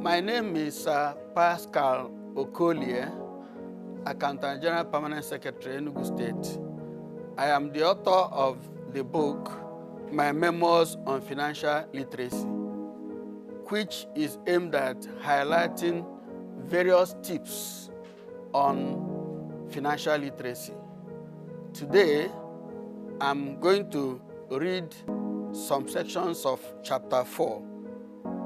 My name is Paschal Okolie, Accountant General Permanent Secretary, Enugu State. I am the author of the book, My Memoirs on Financial Literacy, which is aimed at highlighting various tips on financial literacy. Today, I'm going to read some sections of chapter 4,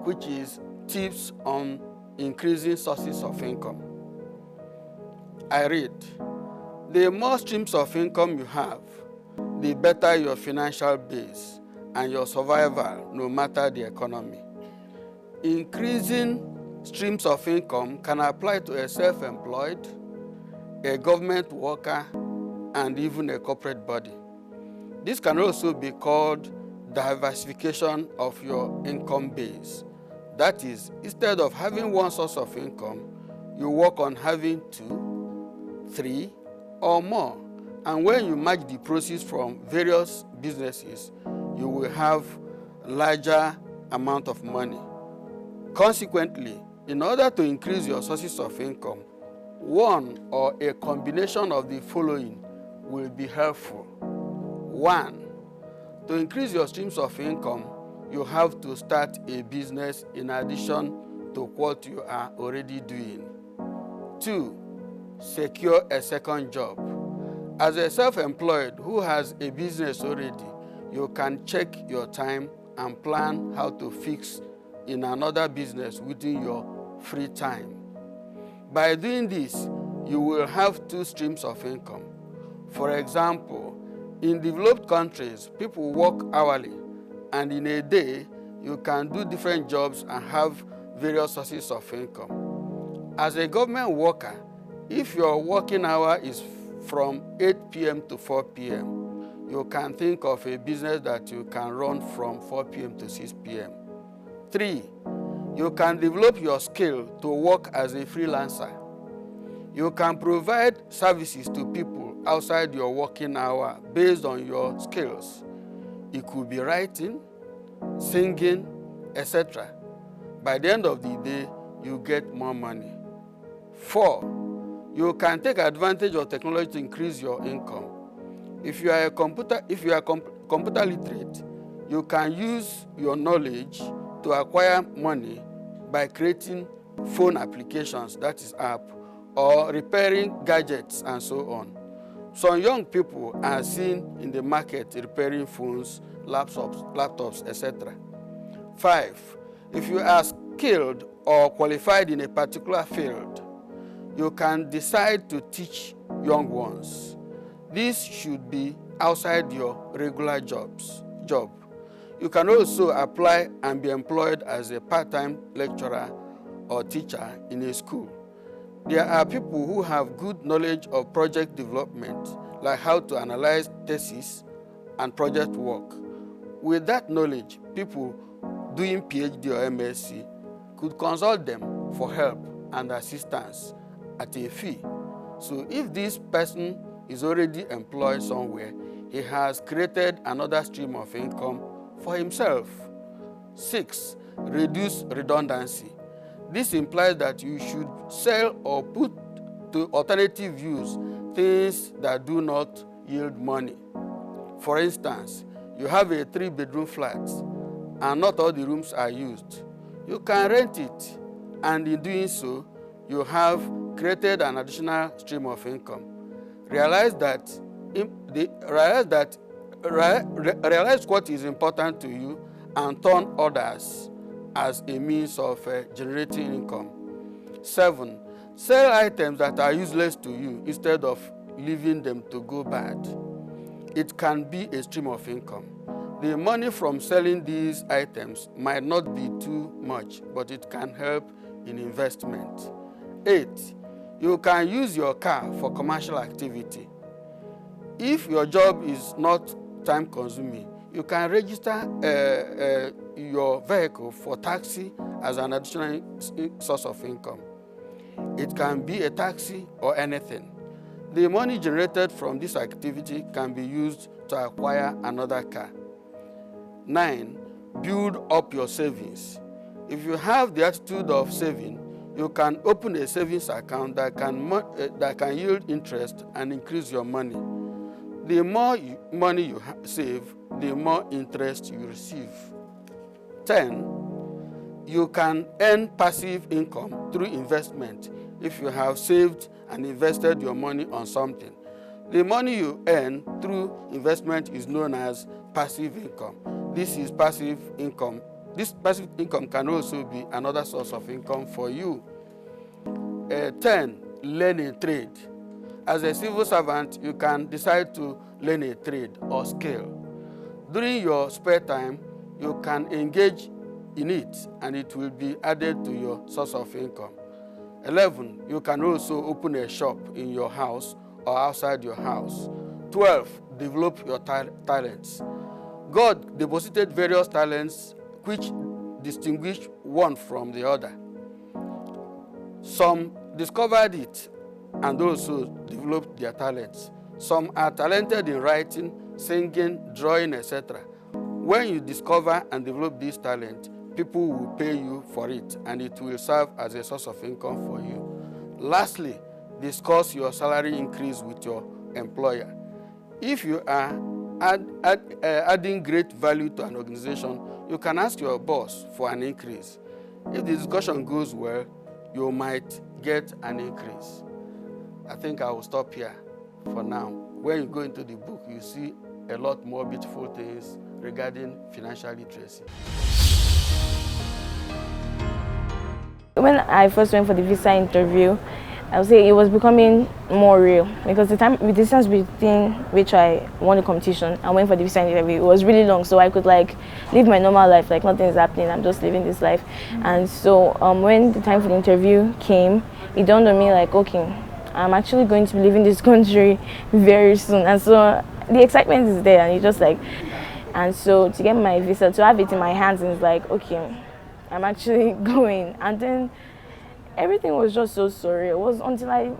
which is tips on increasing sources of income. I read, the more streams of income you have, the better your financial base and your survival no matter the economy. Increasing streams of income can apply to a self-employed, a government worker, and even a corporate body. This can also be called diversification of your income base. That is, instead of having one source of income, you work on having 2, 3, or more. And when you match the proceeds from various businesses, you will have a larger amount of money. Consequently, in order to increase your sources of income, one or a combination of the following will be helpful. 1, to increase your streams of income, you have to start a business in addition to what you are already doing. 2, secure a second job. As a self-employed who has a business already, you can check your time and plan how to fix in another business within your free time. By doing this, you will have 2 streams of income. For example, in developed countries, people work hourly, and in a day, you can do different jobs and have various sources of income. As a government worker, if your working hour is from 8 p.m. to 4 p.m., you can think of a business that you can run from 4 p.m. to 6 p.m. 3, you can develop your skill to work as a freelancer. You can provide services to people outside your working hour based on your skills. It could be writing, singing, etc. By the end of the day, you get more money. 4, you can take advantage of technology to increase your income. If you are computer literate, you can use your knowledge to acquire money by creating phone applications, that is app, or repairing gadgets and so on. Some young people are seen in the market repairing phones, laptops, etc. 5, if you are skilled or qualified in a particular field, you can decide to teach young ones. This should be outside your regular job. You can also apply and be employed as a part-time lecturer or teacher in a school. There are people who have good knowledge of project development, like how to analyze thesis and project work. With that knowledge, people doing PhD or MSc could consult them for help and assistance at a fee. So if this person is already employed somewhere, he has created another stream of income for himself. 6, reduce redundancy. This implies that you should sell or put to alternative use things that do not yield money. For instance, you have a 3-bedroom flat and not all the rooms are used. You can rent it, and in doing so, you have created an additional stream of income. Realize what is important to you and turn others as a means of generating income. 7, sell items that are useless to you instead of leaving them to go bad. It can be a stream of income. The money from selling these items might not be too much, but it can help in investment. 8, you can use your car for commercial activity. If your job is not time-consuming, you can register your vehicle for taxi as an additional source of income. It can be a taxi or anything. The money generated from this activity can be used to acquire another car. 9, build up your savings. If you have the attitude of saving, you can open a savings account that can yield interest and increase your money. The more money you save, the more interest you receive. 10. You can earn passive income through investment if you have saved and invested your money on something. The money you earn through investment is known as passive income. This is passive income. This passive income can also be another source of income for you. 10. Learn a trade. As a civil servant, you can decide to learn a trade or skill. During your spare time, you can engage in it and it will be added to your source of income. 11. You can also open a shop in your house or outside your house. 12. Develop your talents. God deposited various talents which distinguish one from the other. Some discovered it and also developed their talents. Some are talented in writing, singing, drawing, etc. When you discover and develop this talent, people will pay you for it and it will serve as a source of income for you. Lastly, discuss your salary increase with your employer. If you are adding great value to an organization, you can ask your boss for an increase. If the discussion goes well, you might get an increase. I think I will stop here for now. When you go into the book, you see a lot more beautiful things regarding financial literacy. When I first went for the visa interview, I would say it was becoming more real because the distance between which I won the competition and went for the visa interview, it was really long. So I could like live my normal life, like nothing's happening. I'm just living this life. And so when the time for the interview came, it dawned on me like, okay, I'm actually going to be leaving this country very soon. And so the excitement is there, and it's just like, and so to get my visa, to have it in my hands, and it's like, okay, I'm actually going. And then everything was just so surreal. It was until I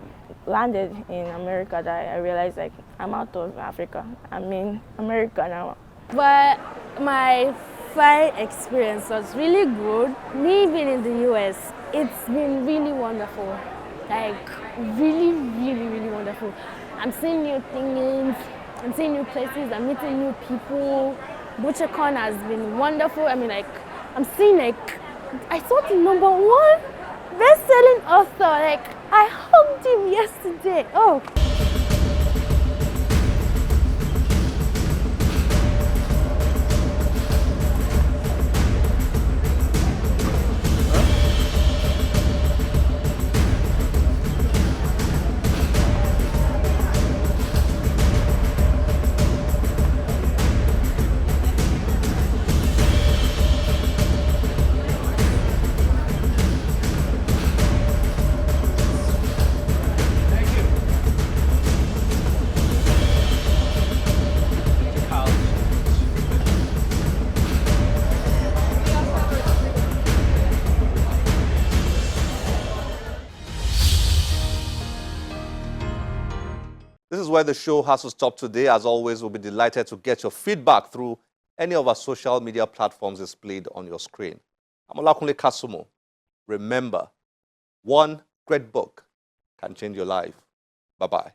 landed in America that I realized like I'm out of Africa. I'm in America now. But my flight experience was really good. Me being in the US, it's been really wonderful. Like really, really, really wonderful. I'm seeing new things, I'm seeing new places, I'm meeting new people. ButcherCon has been wonderful. I mean, like, I'm seeing like, I saw the #1 best-selling author. Like, I hugged him yesterday. Oh. This is where the show has to stop today. As always, we'll be delighted to get your feedback through any of our social media platforms displayed on your screen. I'm Olakunle Kasumo. Remember, one great book can change your life. Bye-bye.